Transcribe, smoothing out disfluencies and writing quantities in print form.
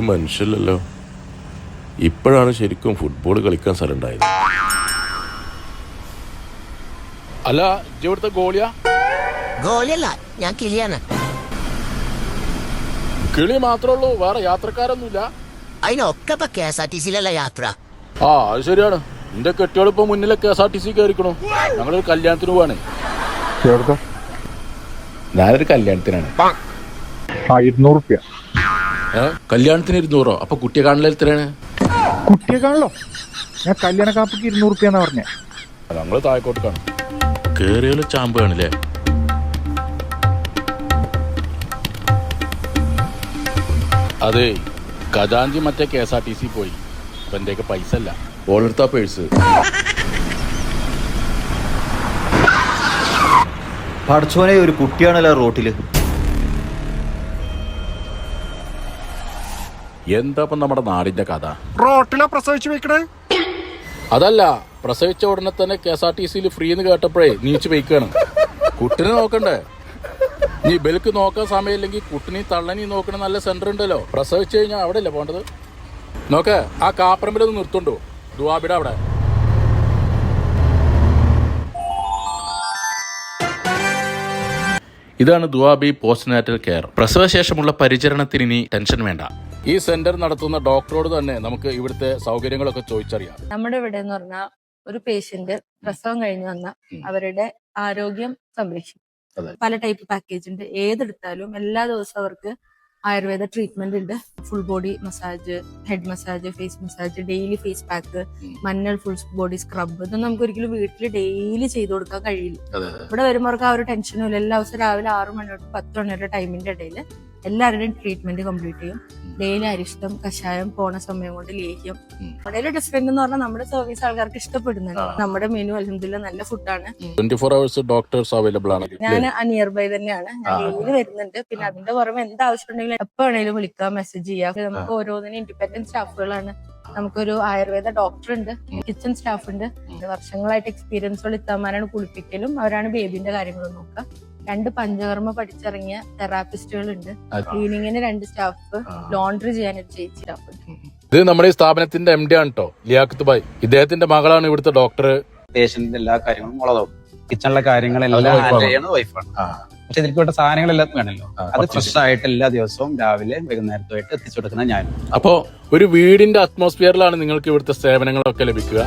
മനുഷ്യല്ലല്ലോ. ഇപ്പോഴാണ് ശരിക്കും ഫുട്ബോൾ കളിക്കാൻ സ്ഥലം ഉണ്ടായത്. അല്ല, ഇവിടുത്തെ ഗോളിയാ? ഗോളിയല്ല, ഞാൻ കിളിയാണ്. കിളി മാത്രമേ ഉള്ളൂ, വേറെ യാത്രക്കാരൊന്നുമില്ല? അതിനൊക്കെ ഇപ്പൊ KSRTC-യിലല്ല യാത്ര. ആ, അത് ശരിയാണ്. എന്റെ കെട്ടിയോളിപ്പോ മുന്നിലെ KSRTC കയറിക്കണു. ഞങ്ങളൊരു കല്യാണത്തിന് പോവാണ്. ഞാനൊരു കല്യാണത്തിനാണ്. 200 കല്യാണത്തിന് 200? അപ്പൊ കുട്ടിയെ കാണല എത്രയാണ്? കുട്ടിയെ കാണല്ലോ. ഞാൻ കല്യാണ കാപ്പിക്ക് 200 എന്നാ പറഞ്ഞേ. ഞങ്ങള് താഴെക്കോട്ട് കാണും. കേറിയാലും ചാമ്പ് കാണില്ലേ? അതെ, ഖജാൻജി മറ്റേ KSRTC പോയി. അപ്പൊ എന്റെയൊക്കെ പൈസ അല്ല. ഓളെടുത്താ പേഴ്സ്. പഠിച്ചോനെ, ഒരു കുട്ടിയാണല്ലോ റോട്ടില്. എന്താ ഇപ്പൊ നമ്മുടെ നാടിന്റെ കഥ? റോട്ടിലാ പ്രസവിച്ചു വെക്കണേ. അതല്ല, പ്രസവിച്ച ഉടനെ തന്നെ KSRTC-യിൽ ഫ്രീ എന്ന് കേട്ടപ്പോഴേ നീച്ച് വെയ്ക്കാണ്. കുട്ടിനെ നോക്കണ്ടേ? നീ ബെൽക്ക് നോക്കാൻ സമയമില്ലെങ്കിൽ കുട്ടിനെ തള്ളനി നോക്കണ നല്ല സെന്റർ ഉണ്ടല്ലോ. പ്രസവിച്ചു കഴിഞ്ഞാൽ അവിടെ അല്ലേ പോണ്ടത്? നോക്ക, ആ കാപ്പറമ്പിലൊന്ന് നിർത്തുണ്ടോ? ദുവാബിയുടെ അവിടെ. ഇതാണ് ദുവാബി പോസ്റ്റ്നാറ്റൽ കെയർ. പ്രസവശേഷമുള്ള പരിചരണത്തിന് ഇനി ടെൻഷൻ വേണ്ട. ഈ സെന്റർ നടത്തുന്ന ഡോക്ടറോട് തന്നെ നമുക്ക് ഇവിടുത്തെ സൗകര്യങ്ങളൊക്കെ ചോദിച്ചറിയാം. നമ്മുടെ ഇവിടെ എന്ന് പറഞ്ഞാൽ ഒരു പേഷ്യന്റ് പ്രസവം കഴിഞ്ഞ് വന്ന അവരുടെ ആരോഗ്യം സംരക്ഷിക്കും. പല ടൈപ്പ് പാക്കേജ് ഉണ്ട്. ഏതെടുത്താലും എല്ലാ ദിവസവും അവർക്ക് ആയുർവേദ ട്രീറ്റ്മെന്റ് ഉണ്ട്. Full body massage, head massage, face massage, daily face pack, മഞ്ഞൾ ഫുൾ ബോഡി സ്ക്രബ്. ഇതൊന്നും നമുക്ക് ഒരിക്കലും വീട്ടിൽ ഡെയിലി ചെയ്ത് കൊടുക്കാൻ കഴിയില്ല. ഇവിടെ വരുമ്പോൾ അവർക്ക് ആ ഒരു ടെൻഷനും ഇല്ല. എല്ലാ ദിവസവും രാവിലെ 6 മണി തൊട്ട് 10 മണി വരെ ടൈമിന്റെ ഇടയിൽ എല്ലാവരുടെയും ട്രീറ്റ്മെന്റ് കംപ്ലീറ്റ് ചെയ്യും. ഡെയിലി അരിഷ്ടം, കഷായം, പോണ സമയം കൊണ്ട് ലേഹ്യം. വളരെ ഡിഫറെന്റ് എന്ന് പറഞ്ഞാൽ നമ്മുടെ സർവീസ് ആൾക്കാർക്ക് ഇഷ്ടപ്പെടുന്നുണ്ട്. നമ്മുടെ മെനു അൽഹംദുലില്ലാ നല്ല ഫുഡാണ്. 24 hours ഡോക്ടേഴ്സ് അവൈലബിൾ ആണ്. ഞാൻ നിയർ ബൈ തന്നെയാണ്. ഞാൻ ഡെയിലി വരുന്നുണ്ട്. പിന്നെ അതിന്റെ പുറമെ എന്താവശ്യം ഉണ്ടെങ്കിലും എപ്പോ വേണേലും വിളിക്കാം, മെസ്സേജ് ചെയ്യാം. നമുക്ക് ഓരോന്നിനും ഇൻഡിപെൻഡന്റ് സ്റ്റാഫുകളാണ്. നമുക്കൊരു ആയുർവേദ ഡോക്ടർ ഉണ്ട്, കിച്ചൺ സ്റ്റാഫ് ഉണ്ട്. വർഷങ്ങളായിട്ട് എക്സ്പീരിയൻസ് ഉള്ള ഇത്താമാരാണ് കുളിപ്പിക്കലും. അവരാണ് ബേബിന്റെ കാര്യങ്ങൾ നോക്കുക. 2 പഞ്ചകർമ്മ പഠിച്ചിറങ്ങിയ തെറാപ്പിസ്റ്റുകൾ ഉണ്ട്. ക്ലീനിങ്ങിന് 2 സ്റ്റാഫ്, ലോണ്ടറി ചെയ്യാൻ ഒരു ചേച്ചി സ്റ്റാഫ് ഉണ്ട്. ഇത് നമ്മുടെ ഈ സ്ഥാപനത്തിന്റെ MD ആണ് കേട്ടോ, ലിയാഖത്ത് ഭായ്. ഇദ്ദേഹത്തിന്റെ മകളാണ് ഇവിടുത്തെ ഡോക്ടർ. പേഷ്യന്റിന്റെ എല്ലാ കാര്യങ്ങളും മുളകും. കിച്ചണിലെ കാര്യങ്ങളെല്ലാം ഹാൻഡിൽ ചെയ്യുന്നത് വൈഫാണ്. പക്ഷെ ഇതിൽപ്പെട്ട സാധനങ്ങളെല്ലാം വേണമല്ലോ. അത് ഫ്രഷ് ആയിട്ട് എല്ലാ ദിവസവും രാവിലെ വൈകുന്നേരത്തുമായിട്ട് എത്തിച്ചു കൊടുക്കുന്ന ഞാൻ. അപ്പോ ഒരു വീടിന്റെ അറ്റ്മോസ്ഫിയറിലാണ് നിങ്ങൾക്ക് ഇവിടുത്തെ സേവനങ്ങളൊക്കെ ലഭിക്കുക.